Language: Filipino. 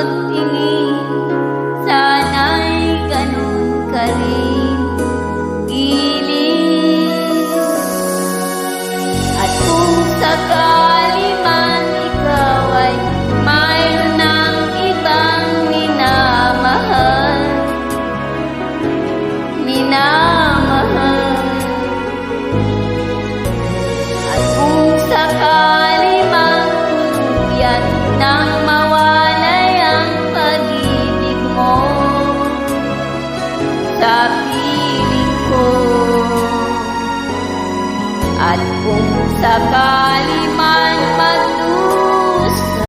pagtingin, sana'y ganun ka rin giling. At kung sakali man ikaw ay mayroon ng ibang minamahal, at kung sakali mang tuluyan nang mawalay ang pag-ibig mo sa piling ko, at kung sakali